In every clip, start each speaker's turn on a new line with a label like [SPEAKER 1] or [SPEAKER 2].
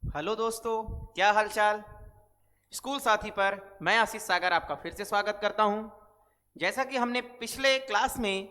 [SPEAKER 1] Hello दोस्तों, क्या हालचाल। स्कूल साथी पर मैं आशीष सागर आपका फिर से स्वागत करता हूं। जैसा कि हमने पिछले क्लास में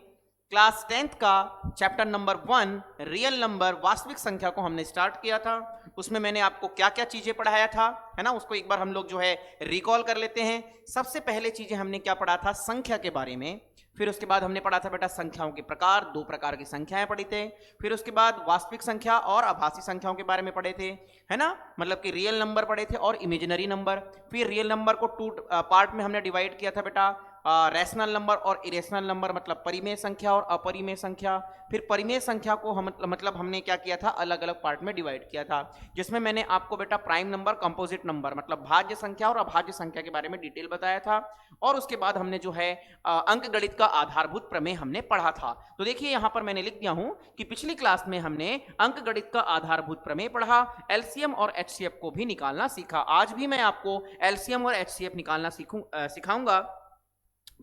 [SPEAKER 1] क्लास 10th का चैप्टर नंबर 1 रियल नंबर वास्तविक संख्या को हमने स्टार्ट किया था। उसमें मैंने आपको क्या क्या चीज़ें पढ़ाया था, है ना, उसको एक बार हम लोग जो है रिकॉल कर लेते हैं। सबसे पहले चीज़ें हमने क्या पढ़ा था, संख्या के बारे में। फिर उसके बाद हमने पढ़ा था बेटा संख्याओं के प्रकार, दो प्रकार की संख्याएं पढ़ी थे। फिर उसके बाद वास्तविक संख्या और आभासी संख्याओं के बारे में पढ़े थे, है ना, मतलब कि रियल नंबर पढ़े थे और इमेजिनरी नंबर। फिर रियल नंबर को टू पार्ट में हमने डिवाइड किया था बेटा, रैशनल नंबर और इरेशनल नंबर, मतलब परिमेय संख्या और अपरिमेय संख्या। फिर परिमेय संख्या को हम मतलब हमने क्या किया था, अलग अलग पार्ट में डिवाइड किया था, जिसमें मैंने आपको बेटा प्राइम नंबर, कंपोजिट नंबर मतलब भाज्य संख्या और अभाज्य संख्या के बारे में डिटेल बताया था। और उसके बाद हमने जो है अंक गणित का आधारभूत प्रमेय हमने पढ़ा था। तो देखिए यहां पर मैंने लिख दिया हूं कि पिछली क्लास में हमने अंक गणित का आधारभूत प्रमेय पढ़ा, एलसीएम और एचसीएफ को भी निकालना सीखा। आज भी मैं आपको एलसीएम और एचसीएफ निकालना सिखाऊंगा,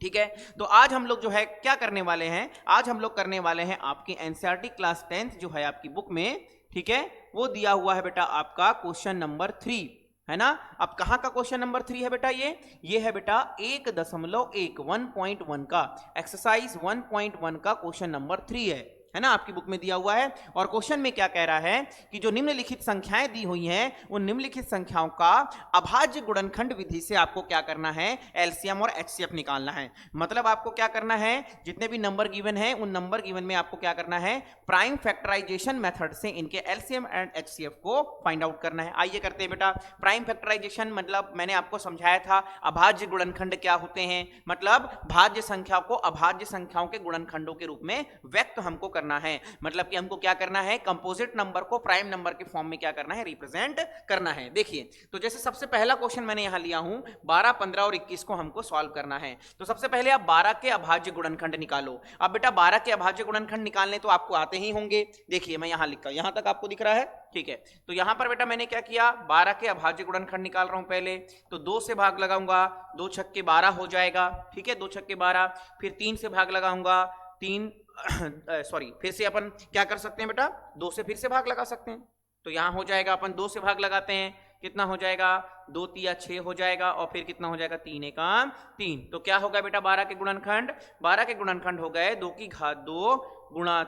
[SPEAKER 1] ठीक है। तो आज हम लोग जो है क्या करने वाले हैं, आज हम लोग करने वाले हैं आपकी एनसीईआरटी क्लास 10th जो है आपकी बुक में, ठीक है, वो दिया हुआ है बेटा आपका क्वेश्चन नंबर 3, है ना। अब कहां का क्वेश्चन नंबर 3 है बेटा, ये है बेटा 1.1 का एक्सरसाइज 1.1 का क्वेश्चन नंबर 3 है ना, आपकी बुक में दिया हुआ है। और क्वेश्चन में क्या कह रहा है कि जो निम्नलिखित संख्याएं दी हुई हैं उन निम्नलिखित संख्याओं का अभाज्य गुणनखंड विधि से आपको क्या करना है, एलसीएम और एचसीएफ निकालना है। मतलब आपको क्या करना है, जितने भी नंबर गिवन है उन नंबर गिवन में आपको क्या करना है, प्राइम फैक्टराइजेशन मेथड से इनके एलसीएम एंड एचसीएफ को फाइंड आउट करना है। आइए करते हैं बेटा। प्राइम फैक्टराइजेशन मतलब मैंने आपको समझाया था अभाज्य गुणनखंड क्या होते हैं, मतलब भाज्य संख्या को अभाज्य संख्याओं के गुणनखंडों के रूप में व्यक्त हमको करना है। मतलब कि हमको क्या करना है, कंपोजिट नंबर को प्राइम नंबर के फॉर्म में क्या करना है, रिप्रेजेंट करना है। देखिए तो जैसे सबसे पहला क्वेश्चन मैंने यहां लिया हूं, 12, 15 और 21 को हमको सॉल्व करना है। तो सबसे पहले आप 12 के अभाज्य गुणनखंड निकालो। अब बेटा 12 के अभाज्य गुणनखंड निकालने तो आपको आते ही होंगे। देखिए मैं यहां लिखा, यहां तक आपको दिख रहा है, ठीक है। तो यहां पर बेटा मैंने क्या किया, 12 के अभाज्य गुणनखंड निकाल रहा हूं। पहले तो 2 से भाग लगाऊंगा, 2 छक्के 12 हो जाएगा, ठीक है, 2 छक्के 12। फिर 3 से भाग लगाऊंगा, 3 सॉरी, फिर से अपन क्या कर सकते हैं बेटा, 2 से फिर से भाग लगा सकते हैं। तो यहां हो जाएगा, अपन 2 से भाग लगाते हैं, कितना हो जाएगा, 2 तिया 6 हो जाएगा, और फिर कितना हो जाएगा, 3 एकम 3। तो क्या होगा बेटा 12 के गुणनखंड, 12 के गुणनखंड हो गए 2 की घात 2 गुणा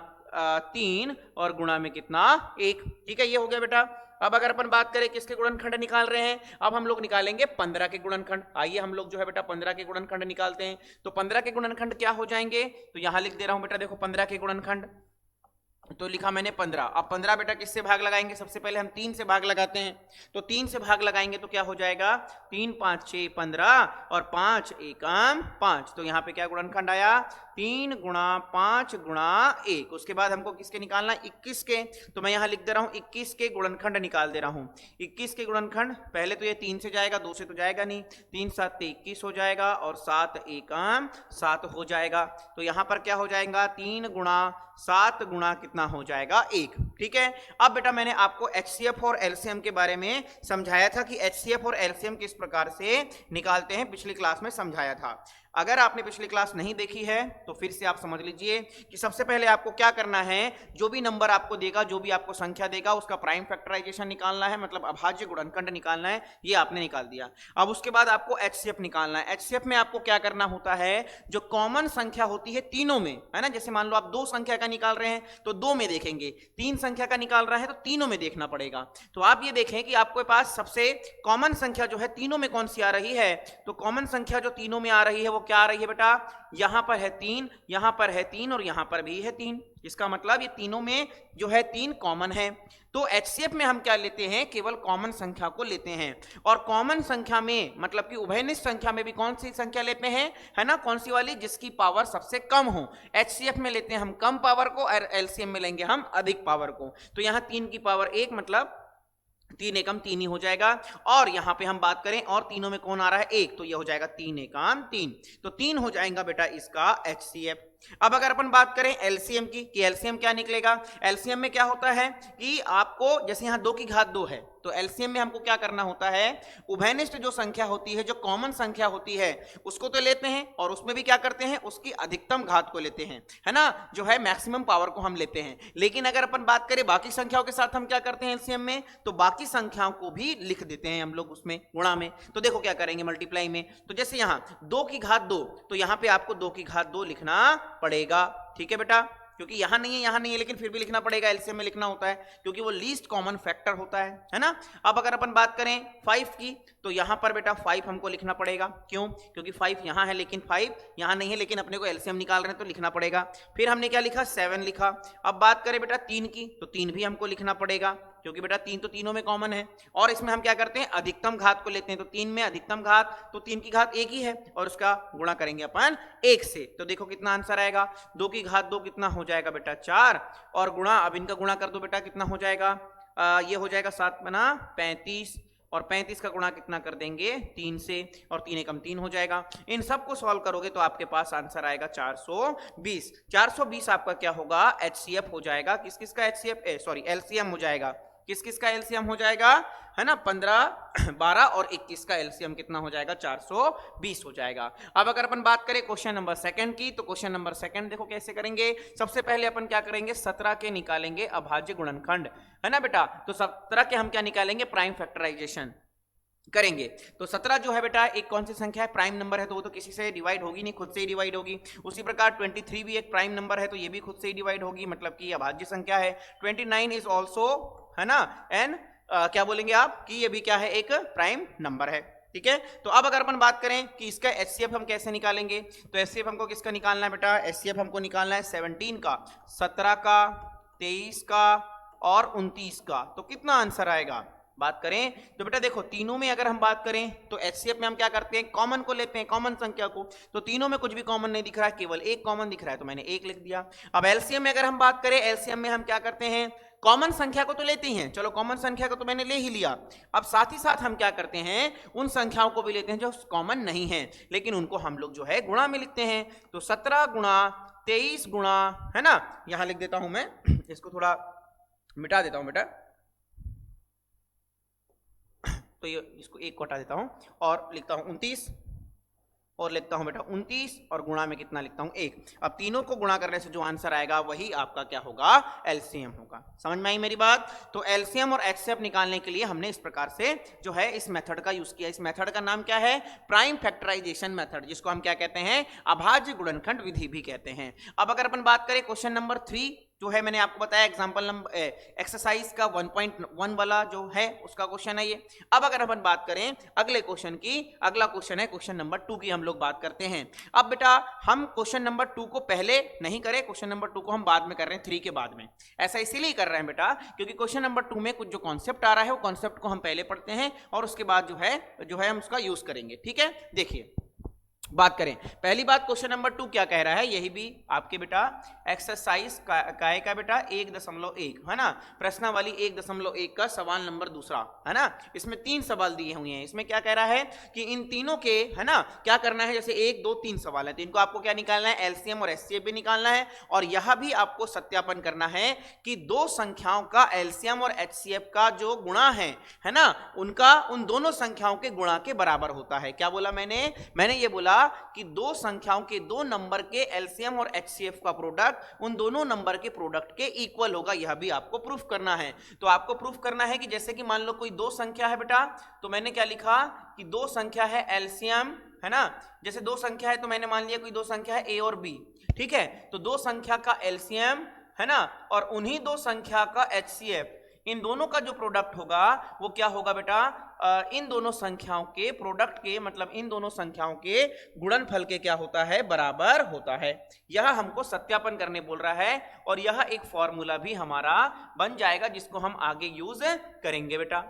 [SPEAKER 1] 3 और गुणा में कितना 1, ठीक है, ये हो गया बेटा। अब अगर अपन बात करें किसके गुणनखंड निकाल रहे हैं, अब हम लोग निकालेंगे 15 के गुणनखंड। आइए हम लोग जो है बेटा 15 के गुणनखंड निकालते हैं। तो 15 के गुणनखंड क्या हो जाएंगे, तो यहां लिख दे रहा हूं बेटा, देखो 15 के गुणनखंड तो लिखा मैंने 15। अब 15 बेटा किससे भाग लगाएंगे, सबसे पहले हम 3 से भाग लगाते हैं। तो 3 से भाग लगाएंगे तो क्या हो जाएगा, 3 5 6 15 और 5 एकम 5। तो यहाँ पे क्या गुणनखंड आया, 3 गुणा 5 गुणा 1। उसके बाद हमको किसके निकालना, 21 के। तो मैं यहाँ लिख दे रहा हूँ 21 के गुणनखंड निकाल दे रहा हूँ। 21 के गुणनखंड, पहले तो ये 3 से जाएगा, 2 से तो जाएगा नहीं, 3 7 21 हो जाएगा और 7 एकम 7 हो जाएगा। तो यहाँ पर क्या हो जाएगा, 3 गुणा 7 गुणा कितना हो जाएगा, 1, ठीक है। अब बेटा मैंने आपको एचसीएफ और एलसीएम के बारे में समझाया था कि एचसीएफ और एलसीएम किस प्रकार से निकालते हैं, पिछली क्लास में समझाया था। अगर आपने पिछली क्लास नहीं देखी है तो फिर से आप समझ लीजिए कि सबसे पहले आपको क्या करना है, जो भी नंबर आपको देगा, जो भी आपको संख्या देगा, उसका प्राइम फैक्टराइजेशन निकालना है, मतलब अभाज्य गुणनखंड निकालना है। ये आपने निकाल दिया। अब उसके बाद आपको एचसीएफ निकालना है। एचसीएफ में आपको क्या करना होता है, जो कॉमन संख्या होती है तीनों में, है ना, जैसे मान लो आप 2 संख्या का निकाल रहे हैं तो 2 में देखेंगे, 3 संख्या का निकाल रहा है तो तीनों में देखना पड़ेगा। तो आप ये देखें कि आपके पास सबसे कॉमन संख्या जो है तीनों में कौन सी आ रही है। तो कॉमन संख्या जो तीनों में आ रही है वो क्या आ रही है बेटा, यहां पर है 3, यहां पर है 3 और यहां पर भी है 3। इसका मतलब ये तीनों में जो है 3 कॉमन है। तो एचसीएफ में हम क्या लेते हैं, केवल कॉमन संख्या को लेते हैं। और कॉमन संख्या में मतलब कि उभयनिष्ठ संख्या में भी कौन सी संख्या लेते हैं, है ना, कौन सी वाली, जिसकी पावर सबसे कम हो। एचसीएफ में लेते हैं हम कम पावर को और एलसीएम में लेंगे हम अधिक पावर को। तो यहां 3 की पावर 1 मतलब 3 एकम 3 ही हो जाएगा। और यहां पे हम बात करें और तीनों में कौन आ रहा है, 1, तो ये हो जाएगा 3 एकम 3। तो 3 हो जाएगा बेटा इसका एचसीएफ। अब अगर अपन बात करें एलसीएम की कि एलसीएम क्या निकलेगा, एलसीएम में क्या होता है कि आपको जैसे यहाँ 2 की घात 2 है तो एलसीएम में हमको क्या करना होता है, उभयनिष्ठ जो संख्या होती है, जो कॉमन संख्या होती है उसको तो लेते हैं और उसमें भी क्या करते हैं, उसकी अधिकतम घात को लेते हैं, है ना, जो है मैक्सिमम पावर को हम लेते हैं। लेकिन अगर अपन बात करें बाकी संख्याओं के साथ हम क्या करते हैं एलसीएम में, तो बाकी संख्याओं को भी लिख देते हैं हम लोग उसमें गुणा में। तो देखो क्या करेंगे मल्टीप्लाई में, तो जैसे यहाँ 2 की घात 2 तो यहाँ पे आपको 2 की घात 2 लिखना पड़ेगा, ठीक है बेटा, क्योंकि यहां नहीं है लेकिन फिर भी लिखना पड़ेगा, एलसीएम में लिखना होता है क्योंकि वो लीस्ट कॉमन फैक्टर होता है ना। अब अगर अपन बात करें 5 की तो यहां पर बेटा 5 हमको लिखना पड़ेगा, क्यों, क्योंकि 5 यहां है लेकिन 5 यहां नहीं है, लेकिन अपने को एलसीएम निकाल रहे हैं तो लिखना पड़ेगा। फिर हमने क्या लिखा, 7 लिखा। अब बात करें बेटा 3 की तो 3 भी हमको लिखना पड़ेगा क्योंकि बेटा 3 तो तीनों में कॉमन है और इसमें हम क्या करते हैं, अधिकतम घात को लेते हैं। तो 3 में अधिकतम घात, तो 3 की घात 1 ही है और उसका गुणा करेंगे अपन 1 से। तो देखो कितना आंसर आएगा, 2 की घात 2 कितना हो जाएगा बेटा 4 और गुणा, अब इनका गुणा कर दो बेटा, कितना हो जाएगा, ये हो जाएगा 7 बना 35 और 35 का गुणा कितना कर देंगे 3 से और 3 एकम 3 हो जाएगा। इन सब को सॉल्व करोगे तो आपके पास आंसर आएगा 420। 420 आपका क्या होगा, एचसीएफ हो जाएगा। किस किस का एचसीएफ, सॉरी एलसीएम हो जाएगा, किस किस का एलसीएम हो जाएगा, है ना, 15, 12 और 21 का एलसीएम कितना हो जाएगा, 420 हो जाएगा। अब अगर अपन बात करें क्वेश्चन नंबर 2 की तो क्वेश्चन नंबर 2 देखो कैसे करेंगे। सबसे पहले अपन क्या करेंगे, 17 के निकालेंगे अभाज्य गुणनखंड, है ना बेटा। तो 17 के हम क्या निकालेंगे, प्राइम फैक्टराइजेशन करेंगे। तो 17 जो है बेटा एक कौन सी संख्या है, प्राइम नंबर है, तो वो तो किसी से डिवाइड होगी नहीं, खुद से ही डिवाइड होगी। उसी प्रकार 23 भी एक प्राइम नंबर है तो ये भी खुद से ही डिवाइड होगी, मतलब कि अभाज्य संख्या है। 29 इज ऑल्सो, है ना, एंड क्या बोलेंगे आप कि ये भी क्या है, एक प्राइम नंबर है, ठीक है। तो अब अगर अपन बात करें कि इसका एचसीएफ हम कैसे निकालेंगे, तो एचसीएफ हमको किसका निकालना है बेटा, एचसीएफ हमको निकालना है 17 का, 17 का, 23 का और 29 का। तो कितना आंसर आएगा, बात करें तो बेटा देखो तीनों में अगर हम बात करें तो एचसीएफ में हम क्या करते हैं, कॉमन को लेते हैं, कॉमन संख्या को। तो तीनों में कुछ भी कॉमन नहीं दिख रहा है, केवल एक कॉमन दिख रहा है तो मैंने 1 लिख दिया। अब एलसीएम में अगर हम बात करें, एलसीएम में हम क्या करते हैं, कॉमन संख्या को तो लेते ही हैं, चलो कॉमन संख्या को तो मैंने ले ही लिया। अब साथ ही साथ हम क्या करते हैं, उन संख्याओं को भी लेते हैं जो कॉमन नहीं है लेकिन उनको हम लोग जो है गुणा में लिखते हैं। तो 17 गुणा 23 गुणा, है ना, यहां लिख देता हूं मैं, इसको थोड़ा मिटा देता हूं बेटा, तो ये इसको 1 को हटा देता हूं और लिखता हूं 29 और लिखता हूं बेटा 29 और गुणा में कितना लिखता हूं 1। अब तीनों को गुणा करने से जो आंसर आएगा वही आपका क्या होगा, एलसीएम होगा। समझ में आई मेरी बात। तो एलसीएम और एचसीएफ निकालने के लिए हमने इस प्रकार से जो है इस मेथड का यूज किया। इस मेथड का नाम क्या है, प्राइम फैक्टराइजेशन मेथड, जिसको हम क्या कहते हैं, अभाज्य गुणनखंड विधि भी कहते हैं। अब अगर अपन बात करें क्वेश्चन नंबर 3 जो है, मैंने आपको बताया एग्जांपल नंबर एक्सरसाइज का 1.1 वाला जो है उसका क्वेश्चन है ये। अब अगर अपन बात करें अगले क्वेश्चन की, अगला क्वेश्चन है क्वेश्चन नंबर 2 की हम लोग बात करते हैं। अब बेटा हम क्वेश्चन नंबर 2 को पहले नहीं करें, क्वेश्चन नंबर 2 को हम बाद में कर रहे हैं, 3 के बाद में। ऐसा इसीलिए कर रहे हैं बेटा क्योंकि क्वेश्चन नंबर 2 में कुछ जो कॉन्सेप्ट आ रहा है वो कॉन्सेप्ट को हम पहले पढ़ते हैं और उसके बाद जो है हम उसका यूज करेंगे, ठीक है। देखिए बात करें, पहली बात क्वेश्चन नंबर 2 क्या कह रहा है, यही भी आपके बेटा एक्सरसाइज का बेटा 1.1 है ना, प्रश्नावली 1.1 का सवाल नंबर 2 है ना। इसमें 3 सवाल दिए हुए हैं। इसमें क्या कह रहा है कि इन तीनों के, है ना, क्या करना है, जैसे 1 2 3 सवाल है तो इनको आपको क्या निकालना है, एलसीएम और एचसीएफ भी निकालना है और यह भी आपको सत्यापन करना है कि दो संख्याओं का एलसीएम और एचसीएफ का जो गुणा है ना, उनका उन दोनों संख्याओं के गुणा के बराबर होता है। क्या बोला मैंने ये बोला कि दो संख्याओं के, दो नंबर के एलसीएम और एचसीएफ का प्रोडक्ट उन दोनों नंबर के प्रोडक्ट के इक्वल होगा, यह भी आपको प्रूफ करना है। तो आपको प्रूफ करना है कि जैसे कि मान लो कोई दो संख्या है बेटा, तो मैंने क्या लिखा कि दो संख्या है एलसीएम, है ना, जैसे दो संख्या है तो मैंने मान लिया कोई दो संख्या है ए और बी, ठीक है। तो दो संख्या का एलसीएम, है ना, और उन्हीं दो संख्या का एचसीएफ, इन दोनों का जो प्रोडक्ट होगा वो क्या होगा बेटा, इन दोनों संख्याओं के प्रोडक्ट के, मतलब इन दोनों संख्याओं के गुणनफल के क्या होता है, बराबर होता है। यह हमको सत्यापन करने बोल रहा है और यह एक फॉर्मूला भी हमारा बन जाएगा जिसको हम आगे यूज करेंगे बेटा,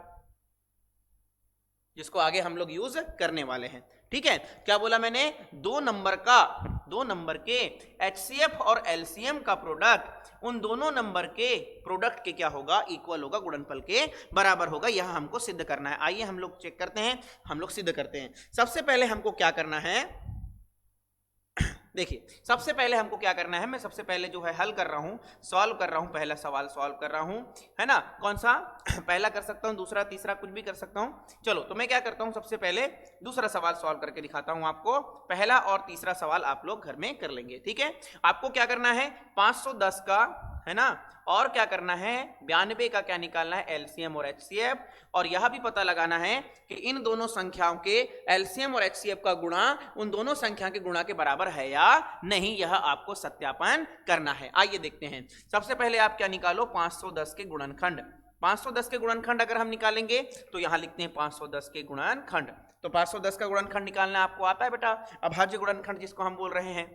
[SPEAKER 1] जिसको आगे हम लोग यूज करने वाले हैं, ठीक है। क्या बोला मैंने, दो नंबर के एचसीएफ और एलसीएम का प्रोडक्ट उन दोनों नंबर के प्रोडक्ट के क्या होगा, इक्वल होगा, गुणनफल के बराबर होगा। यह हमको सिद्ध करना है। आइए हम लोग चेक करते हैं, हम लोग सिद्ध करते हैं। सबसे पहले हमको क्या करना है, देखिए सबसे पहले हमको क्या करना है, मैं सबसे पहले जो है हल कर रहा हूँ, सॉल्व कर रहा हूँ, पहला सवाल सॉल्व कर रहा हूँ, है ना। कौन सा पहला कर सकता हूँ, दूसरा, तीसरा, कुछ भी कर सकता हूँ। चलो तो मैं क्या करता हूँ, सबसे पहले दूसरा सवाल सॉल्व करके दिखाता हूँ आपको, पहला और तीसरा सवाल आप लोग घर में कर लेंगे, ठीक है। आपको क्या करना है, 510 का, है ना, और क्या करना है, 92 का क्या निकालना है, एलसीएम और एचसीएफ, और यह भी पता लगाना है कि इन दोनों संख्याओं के एलसीएम और एचसीएफ का गुणा उन दोनों संख्या के गुणा के बराबर है या नहीं, यह आपको सत्यापन करना है। आइए देखते हैं। सबसे पहले आप क्या निकालो, 510 के गुणनखंड। 510 के गुणनखंड अगर हम निकालेंगे तो यहां लिखते हैं 510 के गुणनखंड। तो 510 का गुणनखंड निकालना आपको आता है बेटा, अभाज्य गुणनखंड जिसको हम बोल रहे हैं।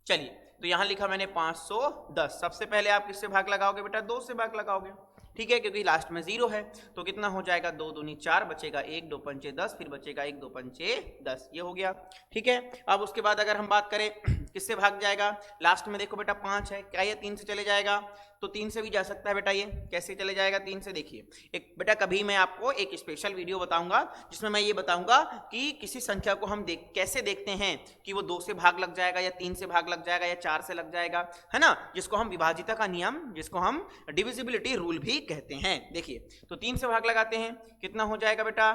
[SPEAKER 1] चलिए तो यहां लिखा मैंने 510। सबसे पहले आप किससे भाग लगाओगे बेटा, 2 से भाग लगाओगे, ठीक है, क्योंकि लास्ट में 0 है। तो कितना हो जाएगा, 2 दूनी 4, बचेगा 1 2 पंचे 10, फिर बचेगा 1 2 पंचे 10, ये हो गया, ठीक है। अब उसके बाद अगर हम बात करें किससे भाग जाएगा, लास्ट में देखो बेटा 5 है, क्या ये 3 से चले जाएगा, तो 3 से भी जा सकता है बेटा। ये कैसे चले जाएगा 3 से, देखिए एक बेटा कभी मैं आपको एक स्पेशल वीडियो बताऊंगा जिसमें मैं ये बताऊंगा कि किसी संख्या को हम कैसे देखते हैं कि वो 2 से भाग लग जाएगा या 3 से भाग लग जाएगा या 4 से लग जाएगा, है ना, जिसको हम विभाजिता का नियम, जिसको हम डिविजिबिलिटी रूल भी कहते हैं। देखिए तो 3 से भाग लगाते हैं, कितना हो जाएगा बेटा,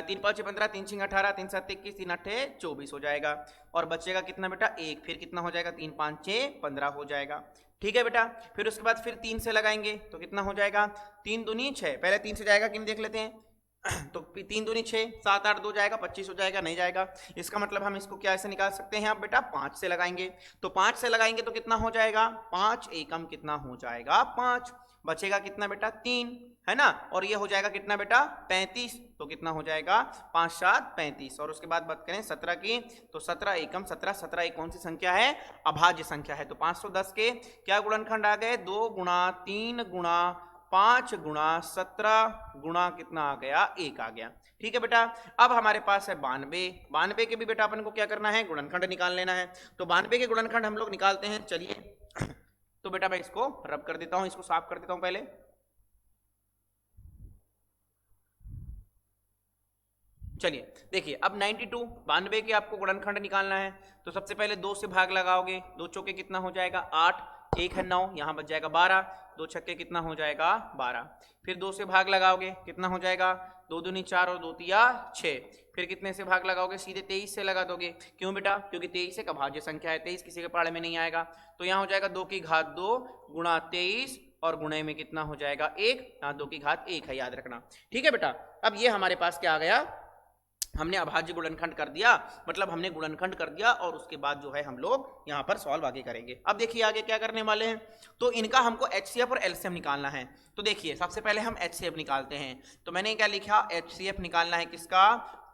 [SPEAKER 1] 3 5 15, 3 6 18, 3 7 21, 3 8 24 हो जाएगा, और बचेगा कितना बेटा 1, फिर कितना हो जाएगा 3 5 6 15 हो जाएगा, ठीक है बेटा। फिर उसके बाद फिर 3 से लगाएंगे तो कितना हो जाएगा, 3 दूनी 6, पहले 3 से जाएगा कि नहीं देख लेते हैं। तो 3 दूनी 6, 7 8 2 जाएगा, 25 हो जाएगा, नहीं जाएगा। इसका मतलब हम इसको क्या ऐसे निकाल सकते हैं आप बेटा, 5 से लगाएंगे। तो 5 से लगाएंगे तो कितना हो जाएगा, 5 एकम कितना हो जाएगा 5, बचेगा कितना बेटा 3, है ना, और ये हो जाएगा कितना बेटा 35, तो कितना हो जाएगा 5 7 35। और उसके बाद बात करें 17 की, तो 17 एकम 17, 17 एक कौन सी संख्या है, अभाज्य संख्या है। तो 510 के क्या गुणनखंड आ गए, 2 गुणा 3 गुणा 5 गुणा 17 गुणा कितना आ गया 1 आ गया, ठीक है बेटा। अब हमारे पास है 92, 92 के भी बेटा अपन को क्या करना है, गुणनखंड निकाल लेना है। तो 92 के गुणनखंड हम लोग निकालते हैं, चलिए। तो बेटा मैं इसको रब कर देता हूं, इसको साफ कर देता हूं पहले। चलिए देखिए अब 92, 92 के आपको गुणनखंड निकालना है। तो सबसे पहले 2 से भाग लगाओगे, 2 चौके कितना हो जाएगा 8, 1 है 9, यहाँ बच जाएगा 12, 2 छक्के कितना हो जाएगा 12। फिर 2 से भाग लगाओगे कितना हो जाएगा, 2 दूनी 4 और 2 तिया 6। फिर कितने से भाग लगाओगे, सीधे 23 से लगा दोगे। क्यों बेटा, क्योंकि 23 एक अभाज्य संख्या है, 23 किसी के पढ़े में नहीं आएगा। तो यहाँ हो जाएगा 2 की घात 2 गुणा 23, और गुणे में कितना हो जाएगा 1, यहाँ 2 की घात 1 है, याद रखना, ठीक है बेटा। अब ये हमारे पास क्या आ गया, हमने अभाज्य गुणनखंड कर दिया, मतलब हमने गुणनखंड कर दिया, और उसके बाद जो है हम लोग यहाँ पर सॉल्व आगे करेंगे। अब देखिए आगे क्या करने वाले हैं, तो इनका हमको एचसीएफ और एलसीएम निकालना है। तो देखिए सबसे पहले हम एचसीएफ निकालते हैं। तो मैंने क्या लिखा, एचसीएफ निकालना है किसका,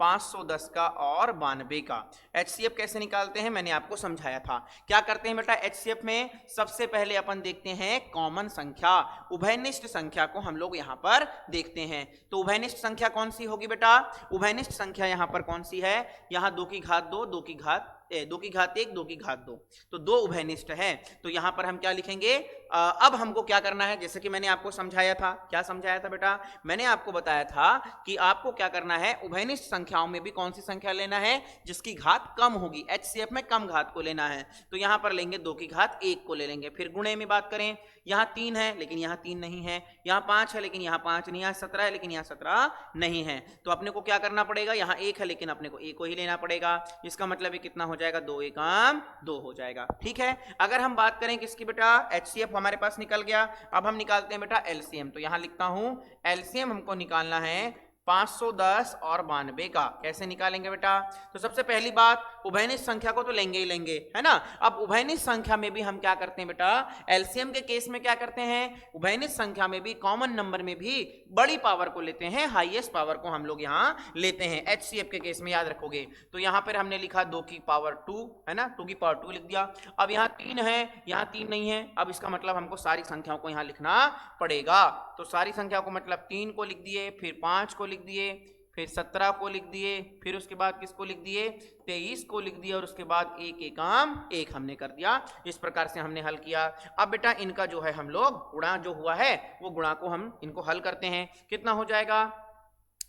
[SPEAKER 1] 510 का और 92 का। एचसीएफ कैसे निकालते हैं मैंने आपको समझाया था। क्या करते हैं बेटा, एचसीएफ में सबसे पहले अपन देखते हैं कॉमन संख्या, उभयनिष्ठ संख्या को हम लोग यहाँ पर देखते हैं। तो उभयनिष्ठ संख्या कौन सी होगी बेटा, उभयनिष्ठ संख्या यहाँ पर कौन सी है, यहाँ 2 की घात 2, 2 की घात 2 की घात 1, 2 की घात 2, तो 2 उभयनिष्ठ है। तो यहाँ पर हम क्या लिखेंगे, अब हमको क्या करना है, जैसे कि मैंने आपको समझाया था। क्या समझाया था बेटा, मैंने आपको बताया था कि आपको क्या करना है, उभयनिष्ठ संख्याओं में भी कौन सी संख्या लेना है, जिसकी घात कम होगी, एचसीएफ में कम घात को लेना है। तो यहाँ पर लेंगे 2 की घात 1 को ले लेंगे। फिर गुणे में बात करें, यहाँ 3 है लेकिन यहाँ 3 नहीं है, यहाँ 5 है लेकिन यहाँ 5 नहीं, यहाँ 17 है लेकिन यहाँ 17 नहीं है। तो अपने को क्या करना पड़ेगा, यहाँ 1 है लेकिन अपने को 1 को ही लेना पड़ेगा। इसका मतलब है कितना हो जाएगा, 2 एकम 2 हो जाएगा, ठीक है। अगर हम बात करें किसकी बेटा, एचसीएफ हमारे पास निकल गया। अब हम निकालते हैं बेटा एलसीएम। तो यहां लिखता हूं एलसीएम हमको निकालना है 510 और 92 का। कैसे निकालेंगे बेटा, तो सबसे पहली बात, उभयनिष्ठ संख्या को तो लेंगे ही लेंगे, है ना। अब उभयनिष्ठ संख्या में भी हम क्या करते हैं बेटा, एलसीएम के केस में क्या करते हैं, उभयनिष्ठ संख्या में भी, कॉमन नंबर में भी बड़ी पावर को लेते हैं, हाईएस्ट पावर को हम लोग यहाँ लेते हैं। एचसीएफ के केस में याद रखोगे। तो यहाँ पर हमने लिखा 2 की पावर 2, है ना, 2 की पावर 2 लिख दिया। अब यहाँ 3 है, यहाँ 3 नहीं है। अब इसका मतलब हमको सारी संख्याओं को यहाँ लिखना पड़ेगा। तो सारी संख्या को मतलब 3 को लिख दिए, फिर 5 को लिख दिए, फिर 17 को लिख दिए, फिर उसके बाद किसको लिख दिए, 23 को लिख दिया, और उसके बाद 1 एकम 1 हमने कर दिया। इस प्रकार से हमने हल किया। अब बेटा इनका जो है हम लोग गुणा जो हुआ है वो गुणा को हम इनको हल करते हैं। कितना हो जाएगा,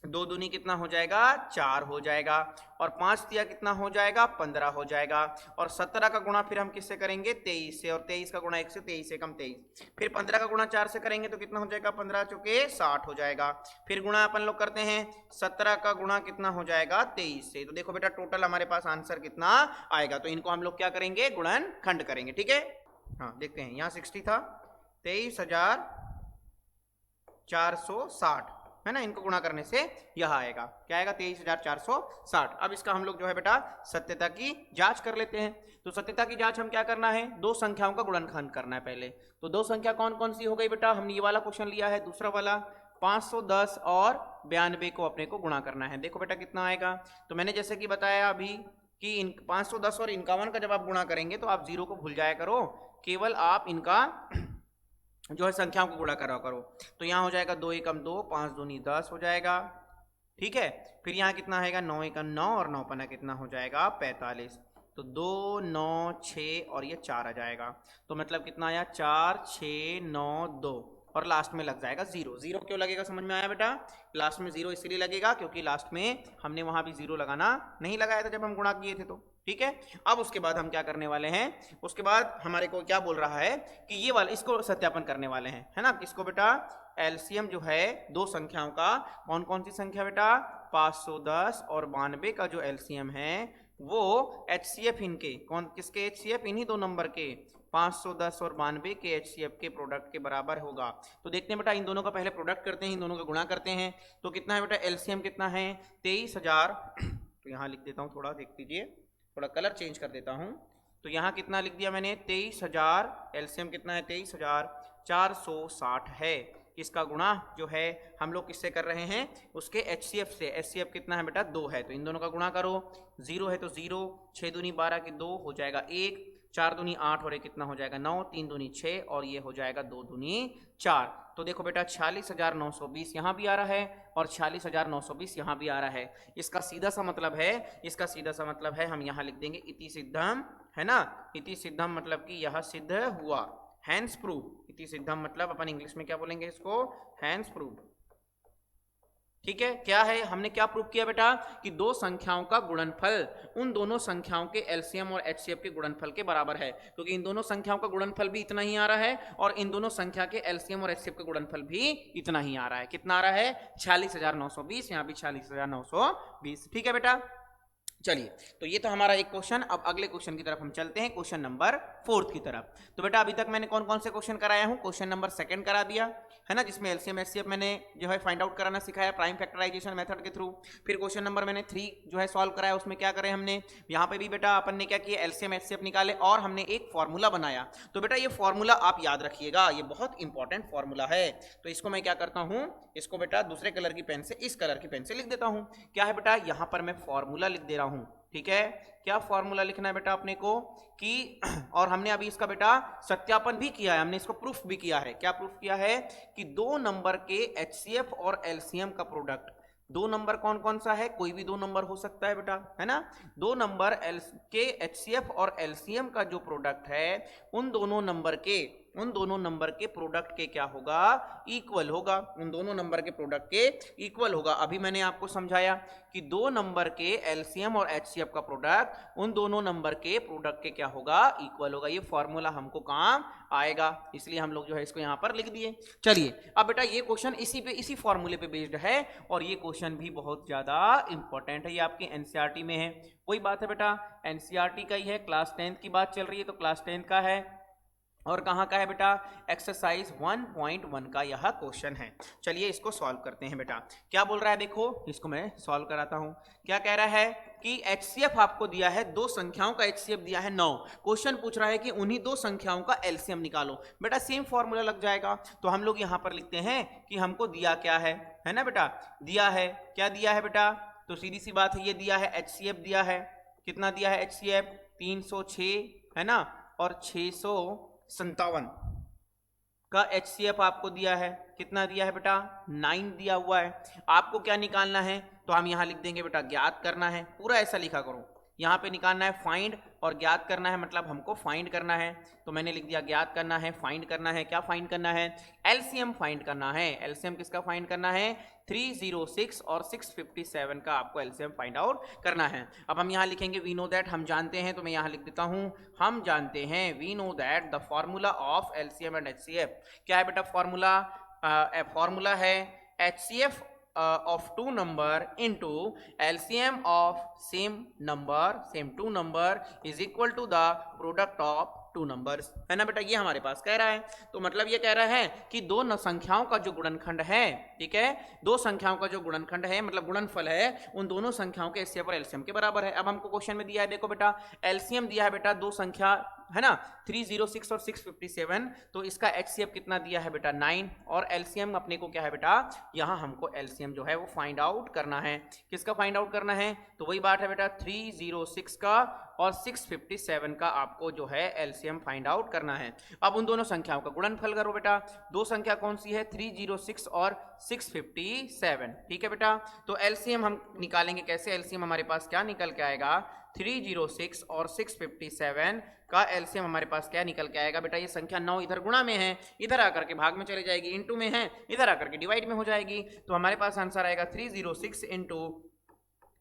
[SPEAKER 1] 2 दूनी कितना हो जाएगा 4 हो जाएगा, और 5 दिया कितना हो जाएगा 15 हो जाएगा, और 17 का गुणा फिर हम किससे करेंगे 23 से, और 23 का गुणा 1 से, 23 से कम 23, फिर 15 का गुणा 4 से करेंगे तो कितना हो जाएगा 15 चौके 60 हो जाएगा, फिर गुणा अपन लोग करते हैं 17 का गुणा कितना हो जाएगा 23 से। तो देखो बेटा टोटल हमारे पास आंसर कितना आएगा, तो इनको हम लोग क्या करेंगे गुणन खंड करेंगे, ठीक है। हाँ देखते हैं, यहाँ 60 था, 23,460 है ना, इनको गुणा करने से यह आएगा, क्या आएगा 23,460। अब इसका हम लोग जो है बेटा सत्यता की जांच कर लेते हैं। तो सत्यता की जांच हम क्या करना है, दो संख्याओं का गुणनखंड करना है पहले। तो दो संख्या कौन कौन सी हो गई बेटा, हमने ये वाला क्वेश्चन लिया है, दूसरा वाला 510 और 92 को अपने को गुणा करना है। देखो बेटा कितना आएगा, तो मैंने जैसे कि बताया अभी कि 510 और 51 का जब आप गुणा करेंगे तो आप जीरो को भूल जाया करो, केवल आप इनका जो है संख्याओं को गुणा करा करो। तो यहाँ हो जाएगा 2 एकम 2, 5 दूनी 10 हो जाएगा, ठीक है। फिर यहाँ कितना आएगा 9 एकम 9 और 9 पना कितना हो जाएगा 45, तो 2 9 6 और ये 4 आ जाएगा, तो मतलब कितना आया 4 6 9 2, और लास्ट में लग जाएगा जीरो। जीरो क्यों लगेगा समझ में आया बेटा, लास्ट में जीरो इसलिए लगेगा क्योंकि लास्ट में हमने वहां भी जीरो लगाना नहीं लगाया था जब हम गुणा किए थे, तो ठीक है। अब उसके बाद हम क्या करने वाले हैं, उसके बाद हमारे को क्या बोल रहा है कि ये वाला इसको सत्यापन करने वाले हैं, है ना। किसको बेटा, एलसीएम जो है दो संख्याओं का, कौन कौन सी संख्या बेटा, 510 और 92 का जो एलसीएम है वो एचसीएफ इनके, कौन किसके एचसीएफ, इन्हीं दो नंबर के 510 और 92 के एचसीएफ के प्रोडक्ट के बराबर होगा। तो देखते हैं बेटा इन दोनों का पहले प्रोडक्ट करते हैं, इन दोनों का गुणा करते हैं, तो कितना है बेटा एलसीएम कितना है 23,000, तो यहाँ लिख देता हूँ, थोड़ा देख लीजिए, थोड़ा कलर चेंज कर देता हूँ। तो यहाँ कितना लिख दिया मैंने 23,000, एलसीएम कितना है 23,460 है। इसका गुणा जो है हम लोग किससे कर रहे हैं, उसके एचसीएफ से। एचसीएफ कितना है बेटा 2 है, तो इन दोनों का गुणा करो, 0 है तो 0, 6 दूनी 12 की 2 हो जाएगा 1, 4 दूनी 8 और 1 कितना हो जाएगा 9, 3 दूनी 6 और ये हो जाएगा 2 दूनी 4। तो देखो बेटा 46,920 यहाँ भी आ रहा है और 46,920 यहाँ भी आ रहा है। इसका सीधा सा मतलब है, इसका सीधा सा मतलब है हम यहाँ लिख देंगे इति सिद्धम, है ना। इति सिद्धम मतलब कि यह सिद्ध हुआ, हैंस प्रूव। इति सिद्धम मतलब अपन इंग्लिश में क्या बोलेंगे इसको, हैंस प्रूव, ठीक है। क्या है, हमने क्या प्रूव किया बेटा कि दो संख्याओं का गुणनफल उन दोनों संख्याओं के एलसीएम और एचसीएफ के गुणनफल के बराबर है, क्योंकि इन दोनों संख्याओं का गुणनफल भी इतना ही आ रहा है और इन दोनों संख्या के एलसीएम और एचसीएफ का गुणनफल भी इतना ही आ रहा है। कितना आ रहा है 46,920, यहाँ भी 46,920, ठीक है बेटा। चलिए, तो ये तो हमारा एक क्वेश्चन। अब अगले क्वेश्चन की तरफ हम चलते हैं, क्वेश्चन नंबर 4 की तरफ। तो बेटा अभी तक मैंने कौन कौन से क्वेश्चन कराया हूँ, क्वेश्चन नंबर 2 करा दिया है ना, जिसमें एलसीएम एचसीएफ मैंने जो है फाइंड आउट कराना सिखाया प्राइम फैक्टराइजेशन मेथड के थ्रू। फिर क्वेश्चन नंबर मैंने 3 जो है सॉल्व कराया, उसमें क्या करें हमने, यहाँ पे भी बेटा अपन ने क्या किया, एलसीएम एचसीएफ निकाले और हमने एक फॉर्मूला बनाया। तो बेटा ये फॉर्मूला आप याद रखिएगा, ये बहुत इंपॉर्टेंट फॉर्मूला है। तो इसको मैं क्या करता हूँ, इसको बेटा दूसरे कलर की पेन से, इस कलर की पेन से लिख देता हूँ। क्या है बेटा, यहाँ पर मैं फॉर्मूला लिख दे रहा हूँ, ठीक है। क्या फॉर्मूला लिखना है बेटा अपने को कि, और हमने अभी इसका बेटा सत्यापन भी किया है, हमने इसको प्रूफ भी किया है। क्या प्रूफ किया है कि दो नंबर के एचसीएफ और एलसीएम का प्रोडक्ट, दो नंबर कौन कौन सा है, कोई भी दो नंबर हो सकता है बेटा, है ना। दो नंबर के एचसीएफ और एलसीएम का जो प्रोडक्ट है उन दोनों नंबर के प्रोडक्ट के क्या होगा, इक्वल होगा, उन दोनों नंबर के प्रोडक्ट के इक्वल होगा। अभी मैंने आपको समझाया कि दो नंबर के एलसीएम और एचसीएफ का प्रोडक्ट उन दोनों नंबर के प्रोडक्ट के क्या होगा, इक्वल होगा। ये फॉर्मूला हमको काम आएगा, इसलिए हम लोग जो है इसको यहाँ पर लिख दिए। चलिए अब बेटा ये क्वेश्चन इसी फॉर्मूले पे बेस्ड है और ये क्वेश्चन भी बहुत ज्यादा इंपॉर्टेंट है, ये आपके एनसीईआरटी में है। कोई बात है बेटा, एनसीईआरटी का ही है, क्लास 10 की बात चल रही है तो क्लास 10 का है। और कहाँ का है बेटा, एक्सरसाइज 1.1 का यह क्वेश्चन है। चलिए इसको सॉल्व करते हैं बेटा। क्या बोल रहा है, देखो इसको मैं सॉल्व कराता हूँ। क्या कह रहा है कि एचसीएफ आपको दिया है, दो संख्याओं का एचसीएफ दिया है 9। क्वेश्चन पूछ रहा है कि उन्हीं दो संख्याओं का एलसीएम निकालो। बेटा सेम फॉर्मूला लग जाएगा, तो हम लोग यहाँ पर लिखते हैं कि हमको दिया क्या है ना बेटा, दिया है, क्या दिया है बेटा, तो सीधी सी बात है ये दिया है एचसीएफ दिया है, कितना दिया है एचसीएफ 306 है ना, और 657 का एचसीएफ आपको दिया है, कितना दिया है बेटा 9 दिया हुआ है। आपको क्या निकालना है, तो हम यहां लिख देंगे बेटा ज्ञात करना है, पूरा ऐसा लिखा करो, यहाँ पे निकालना है फाइंड और ज्ञात करना है, मतलब हमको फाइंड करना है, तो मैंने लिख दिया ज्ञात करना है, फाइंड करना है। क्या फाइंड करना है? एलसीएम फाइंड करना है। एलसीएम किसका फाइंड करना है? 306 और 657 का आपको एलसीएम फाइंड आउट करना है। अब हम यहाँ लिखेंगे वी नो दैट, हम जानते हैं, तो मैं यहाँ लिख देता हूँ हम जानते हैं, we know that the formula of LCM and HCF. क्या है बेटा फॉर्मूला? फॉर्मूला है HCF of two number into LCM of same two number is equal to the product of two numbers, है ना बेटा। ये हमारे पास कह रहा है, तो मतलब ये कह रहा है कि दो संख्याओं का जो गुणनखंड है, ठीक है, दो संख्याओं का जो गुणनखंड है मतलब गुणनफल है, उन दोनों संख्याओं के एचसीएफ और एलसीएम के बराबर है। अब हमको क्वेश्चन में दिया है, देखो बेटा एलसीएम दिया है बेटा दो संख्या है ना 306 और 657, तो इसका एचसीएफ कितना दिया है बेटा 9, और एलसीएम अपने को क्या है बेटा, यहाँ हमको एलसीएम जो है वो फाइंड आउट करना है। किसका फाइंड आउट करना है? तो वही बात है बेटा 306 का और 657 का आपको जो है एलसीएम फाइंड आउट करना है। अब उन दोनों संख्याओं का गुणनफल करो बेटा। दो संख्या कौन सी है? 306 और 657, ठीक है बेटा। तो एलसीएम हम निकालेंगे कैसे? एलसीएम हमारे पास क्या निकल के आएगा? 306 और 657 का एलसीएम हमारे पास क्या निकल के आएगा बेटा? ये संख्या 9 इधर गुणा में है, इधर आकर के भाग में चले जाएगी, इनटू में है, इधर आकर के डिवाइड में हो जाएगी, तो हमारे पास आंसर आएगा 306 इंटू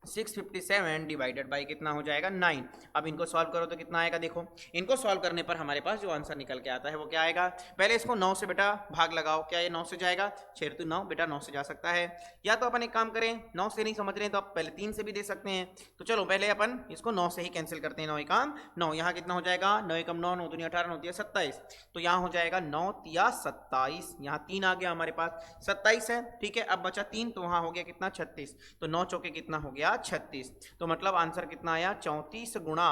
[SPEAKER 1] 657 डिवाइडेड बाई कितना हो जाएगा 9। अब इनको सॉल्व करो तो कितना आएगा? देखो इनको सॉल्व करने पर हमारे पास जो आंसर निकल के आता है वो क्या आएगा? पहले इसको 9 से बेटा भाग लगाओ। क्या ये 9 से जाएगा? 6 तो 9 बेटा 9 से जा सकता है। या तो अपन एक काम करें, 9 से नहीं समझ रहे हैं तो आप पहले 3 से भी दे सकते हैं। तो चलो पहले अपन इसको 9 से ही कैंसिल करते हैं। 9 एकम 9, यहाँ कितना हो जाएगा? 9 एकम 9, 9 दूनी 18, 9 तिया 27, तो यहाँ हो जाएगा 9 तिया 27, यहाँ 3 आ गया हमारे पास, 27 है, ठीक है। अब बचा 3, तो वहाँ हो गया कितना? 36, तो 9 चौके कितना हो गया? 36, तो मतलब आंसर कितना आया? 34 गुणा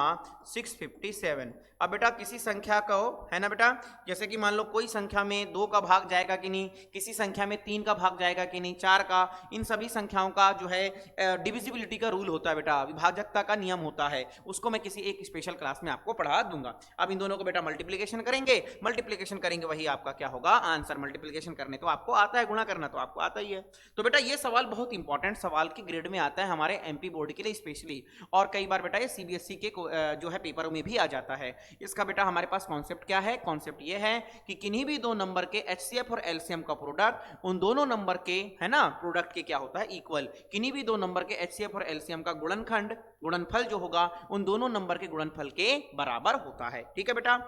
[SPEAKER 1] 657। अब बेटा किसी संख्या को है ना बेटा, जैसे कि मान लो कोई संख्या में 2 का भाग जाएगा कि नहीं, किसी संख्या में 3 का भाग जाएगा कि नहीं, 4 का, इन सभी संख्याओं का जो है डिविजिबिलिटी का रूल होता है बेटा, विभाजकता का नियम होता है, उसको मैं किसी एक स्पेशल क्लास में आपको पढ़ा दूंगा। अब इन दोनों को बेटा मल्टीप्लीकेशन करेंगे, वही आपका क्या होगा? आंसर। मल्टीप्लीकेशन करने तो आपको आता है, गुणा करना तो आपको आता ही है। तो बेटा ये सवाल बहुत इंपॉर्टेंट सवाल की ग्रेड में आता है हमारे एमपी बोर्ड के लिए स्पेशली, और कई बार बेटा ये सीबीएसई के जो है पेपरों में भी आ जाता है। इसका बेटा हमारे पास कॉन्सेप्ट क्या है? कॉन्सेप्ट ये है कि किन्हीं भी दो नंबर के एचसीएफ और एलसीएम का प्रोडक्ट उन दोनों नंबर के है ना प्रोडक्ट के क्या होता है? इक्वल। किन्हीं भी दो नंबर के एचसीएफ और एलसीएम का गुणनफल जो होगा उन दोनों नंबर के गुणनफल के बराबर होता है, ठीक है बेटा।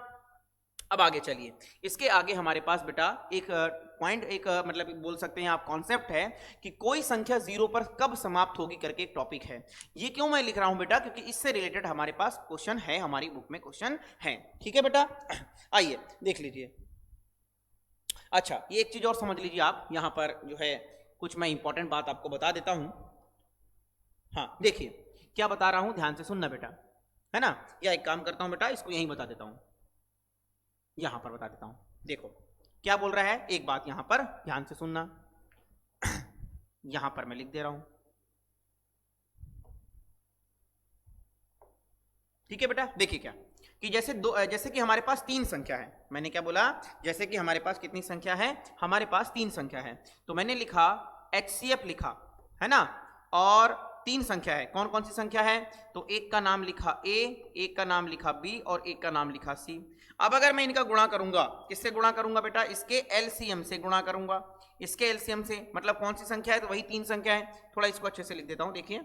[SPEAKER 1] अब आगे चलिए, इसके आगे हमारे पास बेटा एक पॉइंट, एक मतलब बोल सकते हैं आप कॉन्सेप्ट है कि कोई संख्या 0 पर कब समाप्त होगी करके एक टॉपिक है। ये क्यों मैं लिख रहा हूं बेटा? क्योंकि इससे रिलेटेड हमारे पास क्वेश्चन है, हमारी बुक में क्वेश्चन है, ठीक है बेटा। आइए देख लीजिए। अच्छा ये एक चीज और समझ लीजिए आप, यहां पर जो है कुछ मैं इंपॉर्टेंट बात आपको बता देता हूं। हाँ देखिए क्या बता रहा हूं, ध्यान से सुनना बेटा, है ना। या एक काम करता हूं बेटा, इसको यहीं बता देता हूं, यहां पर बता देता हूं। देखो क्या बोल रहा है, एक बात यहां पर ध्यान से सुनना, यहां पर मैं लिख दे रहा हूं, ठीक है बेटा। देखिए क्या कि जैसे कि हमारे पास 3 संख्या है, मैंने क्या बोला? जैसे कि हमारे पास कितनी संख्या है? हमारे पास 3 संख्या है, तो मैंने लिखा एचसीएफ लिखा, है ना, और 3 संख्या है। कौन कौन सी संख्या है? तो एक का नाम लिखा ए, एक का नाम लिखा बी और एक का नाम लिखा सी। अब अगर मैं इनका गुणा करूंगा, किससे गुणा करूंगा बेटा? इसके एलसीएम से गुणा करूंगा, इसके एलसीएम से, मतलब कौन सी संख्या है? तो वही 3 संख्या है। थोड़ा इसको अच्छे से लिख देता हूं, देखिए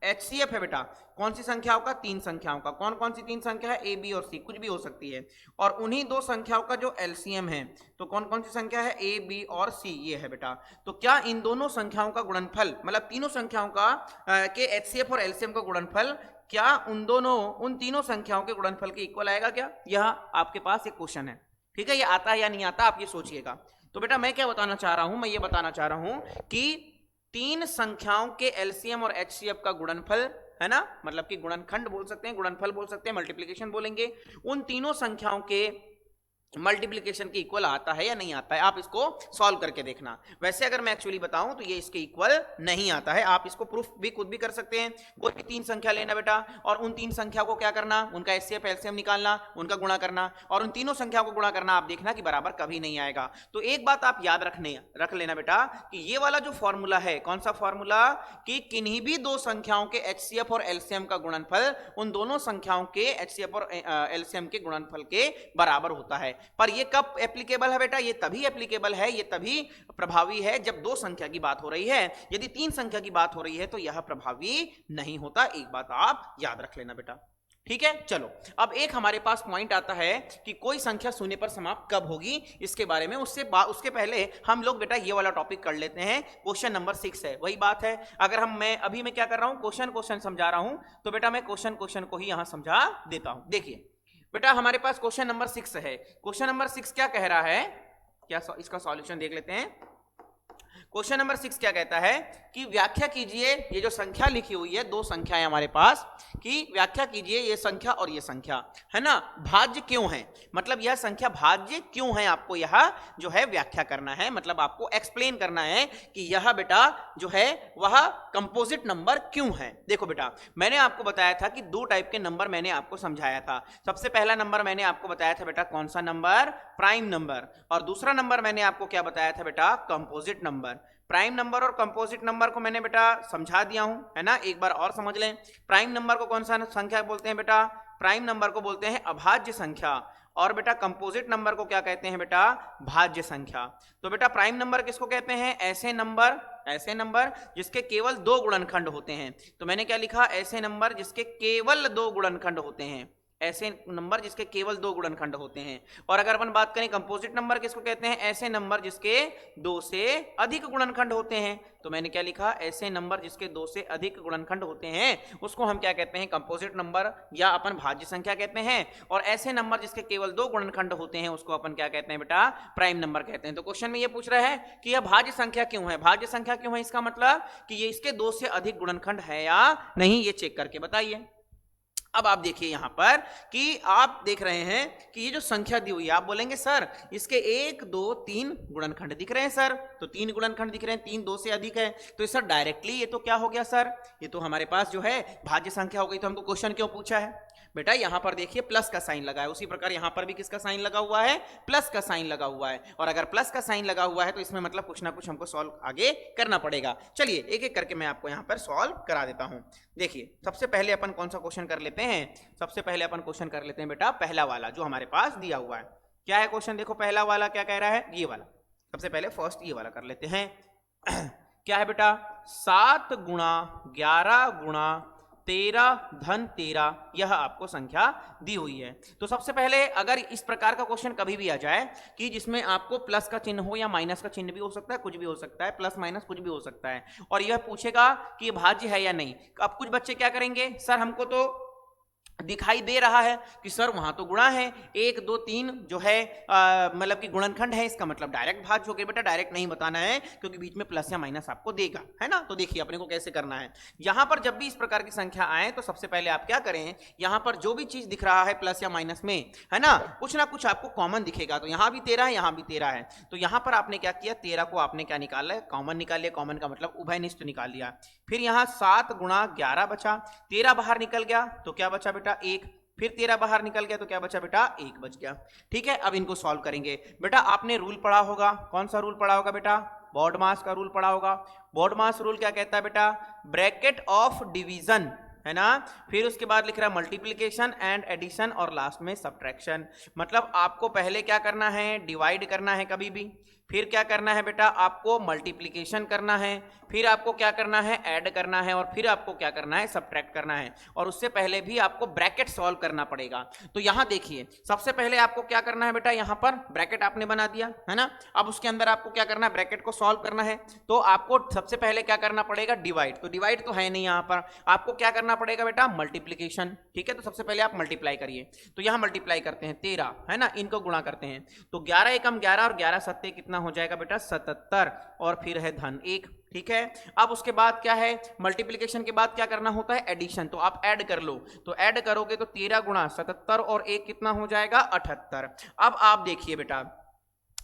[SPEAKER 1] एचसीएफ है बेटा कौन सी संख्याओं का? 3 संख्याओं का। कौन कौन सी 3 संख्या है? ए बी और सी, कुछ भी हो सकती है। और उन्हीं 2 संख्याओं का जो एलसीएम है, तो कौन कौन सी संख्या है? ए बी और सी, ये है बेटा। तो क्या इन दोनों संख्याओं का गुणनफल, मतलब तीनों संख्याओं का के एचसीएफ और एलसीएम का गुणनफल, क्या उन तीनों संख्याओं के गुणनफल के इक्वल आएगा क्या? यह आपके पास एक क्वेश्चन है, ठीक है। ये आता है या नहीं आता, आप ये सोचिएगा। तो बेटा मैं क्या बताना चाह रहा हूं? मैं ये बताना चाह रहा हूं कि 3 संख्याओं के एलसीएम और एचसीएफ का गुणनफल, है ना, मतलब कि गुणनखंड बोल सकते हैं, गुणनफल बोल सकते हैं, मल्टीप्लिकेशन बोलेंगे, उन तीनों संख्याओं के मल्टीप्लिकेशन के इक्वल आता है या नहीं आता है, आप इसको सॉल्व करके देखना। वैसे अगर मैं एक्चुअली बताऊं तो ये इसके इक्वल नहीं आता है। आप इसको प्रूफ भी खुद भी कर सकते हैं। कोई भी 3 संख्या लेना बेटा और उन 3 संख्या को क्या करना, उनका एचसीएफ एलसीएम निकालना, उनका गुणा करना और उन तीनों संख्या को गुणा करना। आप देखना कि बराबर कभी नहीं आएगा। तो एक बात आप याद रख लेना बेटा कि ये वाला जो फॉर्मूला है, कौन सा फॉर्मूला, कि किन्हीं भी 2 संख्याओं के एचसीएफ और एलसीएम का गुणनफल उन दोनों संख्याओं के एचसीएफ और एलसीएम के गुणनफल के बराबर होता है। पर ये कब एप्लीकेबल है बेटा, ये तभी एप्लीकेबल है, ये तभी प्रभावी है जब 2 संख्या की बात हो रही है। यदि 3 संख्या की बात हो रही है तो यह प्रभावी नहीं होता। एक बात आप याद रख लेना बेटा, ठीक है। चलो अब एक हमारे पास पॉइंट आता है कि कोई संख्या शून्य पर समाप्त कब होगी, इसके बारे में उसके पहले हम लोग बेटा ये वाला टॉपिक कर लेते हैं। क्वेश्चन नंबर 6 है, वही बात है। अगर मैं क्या कर रहा हूं, क्वेश्चन समझा रहा हूं, तो बेटा मैं क्वेश्चन को ही यहां समझा देता हूं। देखिए बेटा हमारे पास क्वेश्चन नंबर 6 है। क्वेश्चन नंबर 6 क्या कह रहा है, क्या इसका सॉल्यूशन देख लेते हैं। क्वेश्चन नंबर 6 क्या कहता है कि व्याख्या कीजिए, ये जो संख्या लिखी हुई है, 2 संख्याएं हमारे पास, कि व्याख्या कीजिए ये संख्या और ये संख्या है ना, भाज्य क्यों है, मतलब यह संख्या भाज्य क्यों है, आपको यह जो है व्याख्या करना है, मतलब आपको एक्सप्लेन करना है कि यह बेटा जो है वह कंपोजिट नंबर क्यों है। देखो बेटा मैंने आपको बताया था कि 2 टाइप के नंबर मैंने आपको समझाया था। सबसे पहला नंबर मैंने आपको बताया था बेटा कौन सा नंबर, प्राइम नंबर, और दूसरा नंबर मैंने आपको क्या बताया था बेटा, कंपोजिट नंबर। प्राइम नंबर और कंपोजिट नंबर को मैंने बेटा समझा दिया हूं, है ना। एक बार और समझ लें, प्राइम नंबर को कौन सा संख्या बोलते हैं बेटा, प्राइम नंबर को बोलते हैं अभाज्य संख्या, और बेटा कंपोजिट नंबर को क्या कहते हैं बेटा, भाज्य संख्या। तो बेटा प्राइम नंबर किसको कहते हैं, ऐसे नंबर जिसके केवल 2 गुणनखंड होते हैं। तो मैंने क्या लिखा, ऐसे नंबर जिसके केवल 2 गुणनखंड होते हैं, ऐसे नंबर जिसके केवल 2 गुणनखंड होते हैं। और अगर अपन बात करें कंपोजिट नंबर किसको कहते हैं, ऐसे नंबर जिसके 2 से अधिक गुणनखंड होते हैं। तो मैंने क्या लिखा, ऐसे नंबर जिसके 2 से अधिक गुणनखंड होते हैं उसको हम क्या कहते हैं, कंपोजिट नंबर या अपन भाज्य संख्या कहते हैं। और ऐसे नंबर जिसके केवल 2 गुणनखंड होते हैं उसको अपन क्या कहते हैं बेटा, प्राइम नंबर कहते हैं। तो क्वेश्चन में ये पूछ रहा है कि यह भाज्य संख्या क्यों है, भाज्य संख्या क्यों है, इसका मतलब कि ये इसके 2 से अधिक गुणनखंड है या नहीं, ये चेक करके बताइए। अब आप देखिए यहां पर कि आप देख रहे हैं कि ये जो संख्या दी हुई है, आप बोलेंगे सर इसके 1 2 3 गुणनखंड दिख रहे हैं सर, तो 3 गुणनखंड दिख रहे हैं, 3 2 से अधिक है, तो सर डायरेक्टली ये तो क्या हो गया सर, ये तो हमारे पास जो है भाज्य संख्या हो गई। तो हमको क्वेश्चन क्यों पूछा है बेटा, यहां पर देखिए प्लस का साइन लगा है, उसी प्रकार यहां पर भी किसका साइन लगा हुआ है, प्लस का साइन लगा हुआ है। और अगर प्लस का साइन लगा हुआ है तो इसमें मतलब कुछ ना कुछ हमको सॉल्व आगे करना पड़ेगा। चलिए एक एक करके मैं आपको यहां पर सॉल्व करा देता हूं। देखिए सबसे पहले अपन कौन सा क्वेश्चन कर लेते हैं, सबसे पहले अपन क्वेश्चन कर लेते हैं बेटा पहला वाला जो हमारे पास दिया हुआ है। क्या है क्वेश्चन, देखो पहला वाला क्या कह रहा है, ये वाला। सबसे पहले फर्स्ट ये वाला कर लेते हैं। क्या है बेटा, 7 गुणा 11 गुणा 13 धन 13 यह आपको संख्या दी हुई है। तो सबसे पहले अगर इस प्रकार का क्वेश्चन कभी भी आ जाए कि जिसमें आपको प्लस का चिन्ह हो या माइनस का चिन्ह भी हो सकता है, कुछ भी हो सकता है, प्लस माइनस कुछ भी हो सकता है, और यह पूछेगा कि ये भाज्य है या नहीं। अब कुछ बच्चे क्या करेंगे, सर हमको तो दिखाई दे रहा है कि सर वहां तो गुणा है, 1 2 3 जो है मतलब कि गुणनखंड है, इसका मतलब डायरेक्ट भाज्य हो गया। बेटा डायरेक्ट नहीं बताना है क्योंकि बीच में प्लस या माइनस आपको देगा, है ना। तो देखिए अपने को कैसे करना है, यहां पर जब भी इस प्रकार की संख्या आए तो सबसे पहले आप क्या करें, यहां पर जो भी चीज दिख रहा है प्लस या माइनस में, है ना कुछ आपको कॉमन दिखेगा। तो यहां भी 13 है, यहां भी 13 है, तो यहां पर आपने क्या किया, 13 को आपने क्या निकाला है, कॉमन निकाल लिया। कॉमन का मतलब उभयनिष्ठ निकाल लिया। फिर यहां 7 गुणा 11 बचा, 13 बाहर निकल गया तो क्या बचा बेटा 1, फिर 13 बाहर निकल गया तो क्या बचा बेटा 1 बच गया। ठीक है, अब इनको सॉल्व करेंगे। बेटा आपने रूल पढ़ा होगा, कौन सा रूल पढ़ा होगा बेटा, बॉडमास का रूल पढ़ा होगा। बॉडमास रूल क्या कहता है बेटा, ब्रैकेट ऑफ डिवीजन, है ना, फिर उसके बाद लिख रहा है मल्टीप्लिकेशन एंड एडिशन और लास्ट में सब्ट्रैक्शन। मतलब आपको पहले क्या करना है, डिवाइड करना है कभी भी, फिर क्या करना है बेटा आपको मल्टीप्लिकेशन करना है, फिर आपको क्या करना है ऐड करना है, और फिर आपको क्या करना है सब्ट्रैक्ट करना है, और उससे पहले भी आपको ब्रैकेट सॉल्व करना पड़ेगा। तो यहां देखिए सबसे पहले आपको क्या करना है बेटा, यहां पर ब्रैकेट आपने बना दिया, है ना। अब उसके अंदर आपको क्या करना है, ब्रैकेट को सॉल्व करना है, तो आपको सबसे पहले क्या करना पड़ेगा, डिवाइड। तो डिवाइड तो है नहीं, यहां पर आपको क्या करना पड़ेगा बेटा, मल्टीप्लिकेशन। ठीक है, तो सबसे पहले आप मल्टीप्लाई करिए। तो यहां मल्टीप्लाई करते हैं 13, है ना, इनको गुणा करते हैं। तो 11 एकम 11 और 11 सत्ते कितना हो जाएगा बेटा 77, और फिर है धन 1। ठीक है। अब उसके बाद क्या है, मल्टीप्लिकेशन के बाद क्या करना होता है, एडिशन। तो आप ऐड कर लो, तो ऐड करोगे तो 13 गुणा 77 और 1 कितना हो जाएगा 78। अब आप देखिए बेटा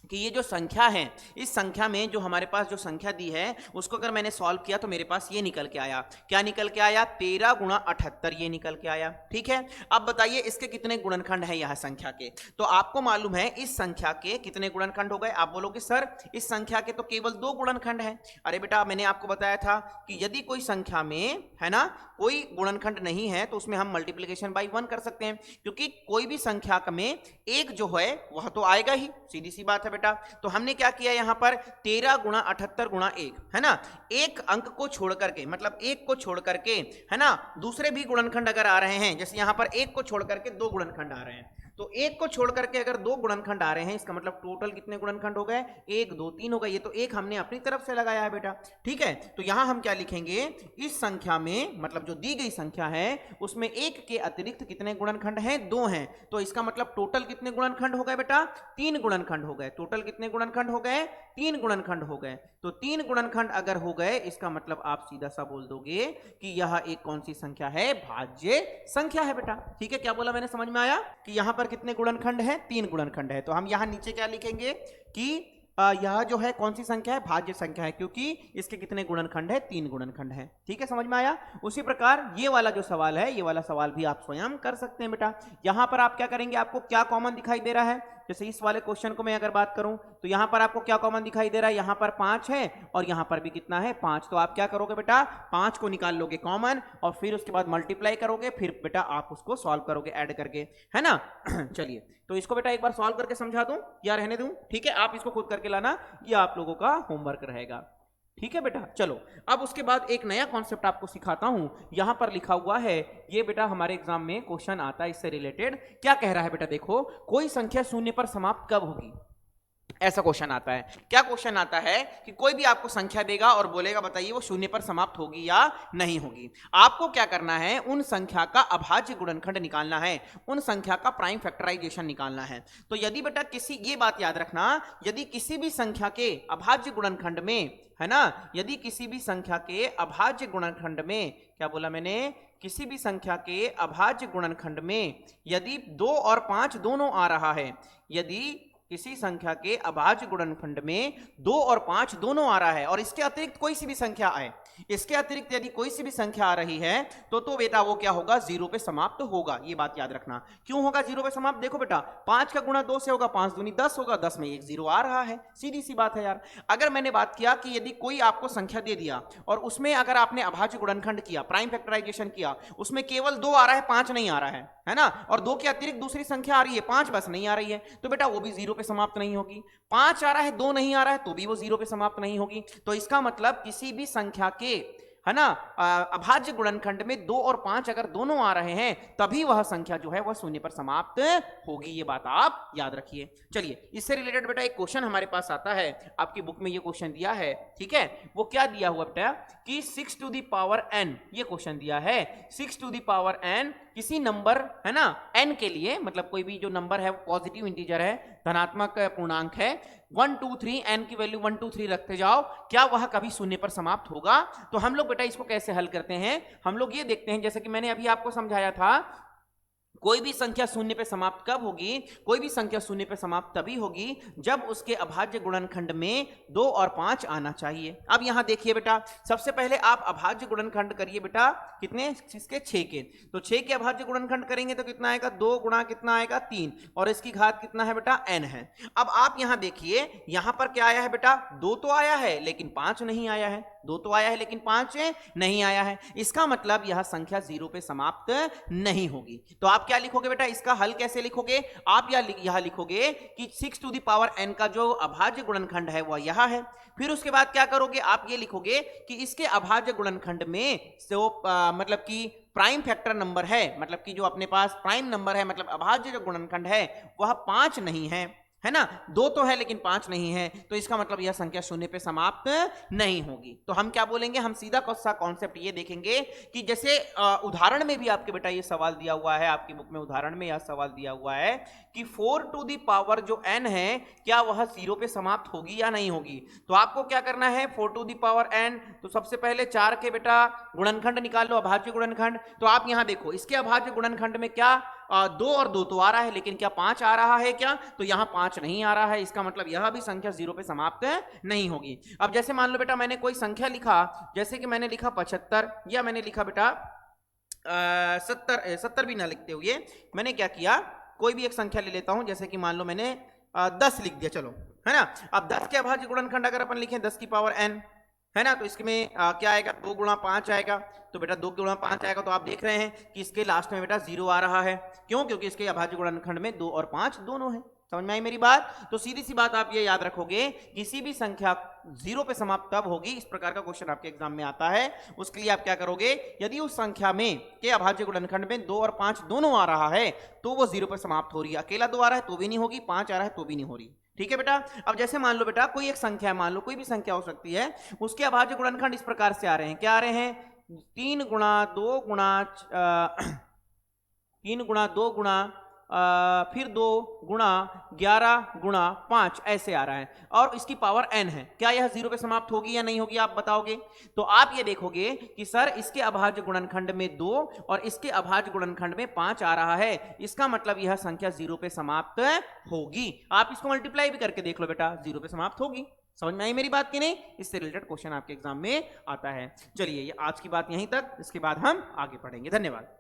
[SPEAKER 1] कि ये जो संख्या है, इस संख्या में जो हमारे पास जो संख्या दी है उसको अगर मैंने सॉल्व किया तो मेरे पास ये निकल के आया, क्या निकल के आया, 13 गुणा 78 ये निकल के आया। ठीक है। अब बताइए इसके कितने गुणनखंड है यह संख्या के, तो आपको मालूम है इस संख्या के कितने गुणनखंड हो गए। आप बोलोगे सर इस संख्या के तो केवल 2 गुणनखंड है। अरे बेटा मैंने आपको बताया था कि यदि कोई संख्या में है ना कोई गुणनखंड नहीं है तो उसमें हम मल्टीप्लीकेशन बाई 1 कर सकते हैं, क्योंकि कोई भी संख्या में एक जो है वह तो आएगा ही, सीधी सी बात है बेटा। तो हमने क्या किया यहां पर 13 गुणा 78 गुणा 1 है ना, एक अंक को छोड़ करके मतलब एक को छोड़ करके है ना दूसरे भी गुणनखंड अगर आ रहे हैं, जैसे यहां पर एक को छोड़ करके 2 गुणनखंड आ रहे हैं, तो एक को छोड़ करके अगर 2 गुणनखंड आ रहे हैं इसका मतलब टोटल कितने गुणनखंड हो गए, 1 2 3 हो गए। ये तो एक हमने अपनी तरफ से लगाया है बेटा। ठीक है। तो यहां हम क्या लिखेंगे, इस संख्या में मतलब जो दी गई संख्या है उसमें एक के अतिरिक्त कितने गुणनखंड हैं, 2 हैं। तो इसका मतलब टोटल कितने गुणनखंड हो गए बेटा, 3 गुणनखंड हो गए। टोटल कितने गुणनखंड हो गए, 3 गुणनखंड हो गए। तो 3 गुणनखंड अगर हो गए इसका मतलब आप सीधा सा बोल दोगे कि यह एक कौन सी संख्या है, भाज्य संख्या है बेटा। ठीक है। क्या बोला मैंने, समझ में आया कि यहां पर कितने गुणनखंड है, 3 गुणनखंड है। तो हम यहां नीचे क्या लिखेंगे कि यह जो है कौन सी संख्या है, भाज्य संख्या है, क्योंकि इसके कितने गुणनखंड है, 3 गुणनखंड है। ठीक है, समझ में आया। उसी प्रकार ये वाला जो सवाल है, ये वाला सवाल भी आप स्वयं कर सकते हैं बेटा। यहां पर आप क्या करेंगे, आपको क्या कॉमन दिखाई दे रहा है, जैसे इस वाले क्वेश्चन को मैं अगर बात करूं तो यहां पर आपको क्या कॉमन दिखाई दे रहा है, यहां पर 5 है और यहां पर भी कितना है 5। तो आप क्या करोगे बेटा, 5 को निकाल लोगे कॉमन और फिर उसके बाद मल्टीप्लाई करोगे, फिर बेटा आप उसको सॉल्व करोगे ऐड करके, है ना। चलिए तो इसको बेटा एक बार सॉल्व करके समझा दूं या रहने दूं, ठीक है, आप इसको खुद करके लाना, ये आप लोगों का होमवर्क रहेगा। ठीक है बेटा। चलो अब उसके बाद एक नया कॉन्सेप्ट आपको सिखाता हूं। यहां पर लिखा हुआ है, ये बेटा हमारे एग्जाम में क्वेश्चन आता है इससे रिलेटेड। क्या कह रहा है बेटा, देखो कोई संख्या शून्य पर समाप्त कब होगी, ऐसा क्वेश्चन आता है। क्या क्वेश्चन आता है कि कोई भी आपको संख्या देगा और बोलेगा बताइए वो शून्य पर समाप्त होगी या नहीं होगी। आपको क्या करना है, उन संख्या का अभाज्य गुणनखंड निकालना है, उन संख्या का प्राइम फैक्टराइजेशन निकालना है। तो यदि बेटा किसी, ये बात याद रखना, यदि किसी भी संख्या के अभाज्य गुणनखंड में, है ना, यदि किसी भी संख्या के अभाज्य गुणनखंड में, क्या बोला मैंने, किसी भी संख्या के अभाज्य गुणनखंड में यदि 2 और 5 दोनों आ रहा है, यदि किसी संख्या के अभाज्य गुणनखंड में 2 और 5 दोनों आ रहा है और इसके अतिरिक्त कोई सी भी संख्या आए, इसके अतिरिक्त यदि कोई सी भी संख्या आ रही है तो बेटा वो क्या होगा, 0 पे समाप्त होगा। ये बात याद रखना। क्यों होगा 0 पे समाप्त, देखो बेटा 5 का गुणा 2 से होगा, 5 दूनी 10 होगा, 10 में एक 0 आ रहा है, सीधी सी बात है यार। अगर मैंने बात किया कि यदि कोई आपको संख्या दे दिया और उसमें अगर आपने अभाज्य गुणनखंड किया, प्राइम फैक्टराइजेशन किया, उसमें केवल 2 आ रहा है, 5 नहीं आ रहा है ना, और 2 के अतिरिक्त दूसरी संख्या आ रही है, 5 बस नहीं आ रही है, तो बेटा वो भी 0 पे समाप्त नहीं होगी। 5 आ रहा है, 2 नहीं आ रहा है, तो भी वो 0 पे समाप्त नहीं होगी। तो इसका मतलब किसी भी संख्या के, है ना, अभाज्य गुणनखंड में 2 और 5 अगर दोनों आ रहे हैं तभी वह संख्या जो है वह शून्य पर समाप्त होगी। ये बात आप याद रखिए। चलिए इससे रिलेटेड बेटा एक क्वेश्चन हमारे पास आता है, आपकी बुक में ये क्वेश्चन दिया है, ठीक है। वो क्या दिया हुआ बेटा कि 6 टू द पावर n, ये क्वेश्चन दिया है 6 टू द पावर n किसी नंबर, है ना, n के लिए, मतलब कोई भी जो नंबर है पॉजिटिव इंटीजर है, धनात्मक पूर्णांक है, 1 2 3 n की वैल्यू 1 2 3 रखते जाओ, क्या वह कभी शून्य पर समाप्त होगा। तो हम लोग बेटा इसको कैसे हल करते हैं, हम लोग ये देखते हैं, जैसे कि मैंने अभी आपको समझाया था, कोई भी संख्या शून्य पे समाप्त कब होगी, कोई भी संख्या शून्य पे समाप्त तभी होगी जब उसके अभाज्य गुणनखंड में 2 और 5 आना चाहिए। अब यहां देखिए बेटा, सबसे पहले आप अभाज्य गुणनखंड करिए बेटा, कितने, इसके 6 के, तो 6 के अभाज्य गुणनखंड करेंगे तो कितना आएगा, 2 गुणा कितना आएगा 3, और इसकी घात कितना है बेटा n है। अब आप यहां देखिए, यहां पर क्या आया है बेटा, 2 तो आया है लेकिन 5 नहीं आया है, 2 तो आया है लेकिन 5 नहीं आया है, इसका मतलब यह संख्या 0 पे समाप्त नहीं होगी। तो आप क्या लिखोगे बेटा, इसका हल कैसे लिखोगे, आप यह लिखोगे कि 6 टू द पावर n का जो अभाज्य गुणनखंड है वह यह है। फिर उसके बाद क्या करोगे, आप ये लिखोगे कि इसके अभाज्य गुणनखंड में जो मतलब कि प्राइम फैक्टर नंबर है, मतलब कि जो अपने पास प्राइम नंबर है, मतलब अभाज्य जो गुणनखंड है वह 5 नहीं है, है ना, 2 तो है लेकिन 5 नहीं है, तो इसका मतलब यह संख्या शून्य पे समाप्त नहीं होगी। तो हम क्या बोलेंगे, हम सीधा सा कॉन्सेप्ट ये देखेंगे कि जैसे उदाहरण में भी आपके बेटा ये सवाल दिया हुआ है, आपकी बुक में उदाहरण में यह सवाल दिया हुआ है कि 4 टू दी पावर जो n है क्या वह 0 पे समाप्त होगी या नहीं होगी। तो आपको क्या करना है, 4 टू दी पावर n, तो सबसे पहले 4 के बेटा गुणनखंड निकाल लो, अभाज्य गुणनखंड। तो आप यहां देखो इसके अभाज्य गुणनखंड में क्या 2 और 2 तो आ रहा है, लेकिन क्या 5 आ रहा है क्या, तो यहां 5 नहीं आ रहा है, इसका मतलब यह भी संख्या 0 पे समाप्त नहीं होगी। अब जैसे मान लो बेटा मैंने कोई संख्या लिखा, जैसे कि मैंने लिखा 75 या मैंने लिखा बेटा 70 भी ना लिखते हुए मैंने क्या किया, कोई भी एक संख्या ले लेता हूं, जैसे कि मान लो मैंने 10 लिख दिया, चलो, है ना। अब 10 के अभाज्य गुणनखंड अगर अपन लिखें 10 की पावर n, है ना, तो इसमें क्या आएगा, 2 गुणा 5 आएगा। तो बेटा 2 गुणा 5 आएगा, तो आप देख रहे हैं कि इसके लास्ट में बेटा 0 आ रहा है, क्यों, क्योंकि इसके अभाज्य गुणनखंड में 2 और 5 दोनों है। समझ में आई मेरी बात। तो सीधी सी बात आप ये याद रखोगे, किसी भी संख्या 0 पे समाप्त तब होगी, इस प्रकार का क्वेश्चन आपके एग्जाम में आता है, उसके लिए आप क्या करोगे, यदि उस संख्या में के अभाज्य गुणनखंड में 2 और 5 दोनों आ रहा है तो वो 0 पे समाप्त हो रही है, अकेला 2 आ रहा है तो भी नहीं होगी, 5 आ रहा है तो भी नहीं हो रही। ठीक है बेटा। अब जैसे मान लो बेटा कोई एक संख्या, मान लो कोई भी संख्या हो सकती है, उसके अभाज्य गुणनखंड इस प्रकार से आ रहे हैं, क्या आ रहे हैं, 3 गुणा 2 गुणा 3 गुणा 2 गुणा फिर 2 गुणा 11 गुणा 5 ऐसे आ रहा है, और इसकी पावर n है। क्या यह 0 पे समाप्त होगी या नहीं होगी, आप बताओगे। तो आप ये देखोगे कि सर इसके अभाज्य गुणनखंड में 2 और इसके अभाज्य गुणनखंड में 5 आ रहा है, इसका मतलब यह संख्या 0 पे समाप्त होगी। आप इसको मल्टीप्लाई भी करके देख लो बेटा, 0 पे समाप्त होगी। समझ में आई मेरी बात की नहीं। इससे रिलेटेड क्वेश्चन आपके एग्जाम में आता है। चलिए ये आज की बात यहीं तक, इसके बाद हम आगे पढ़ेंगे। धन्यवाद।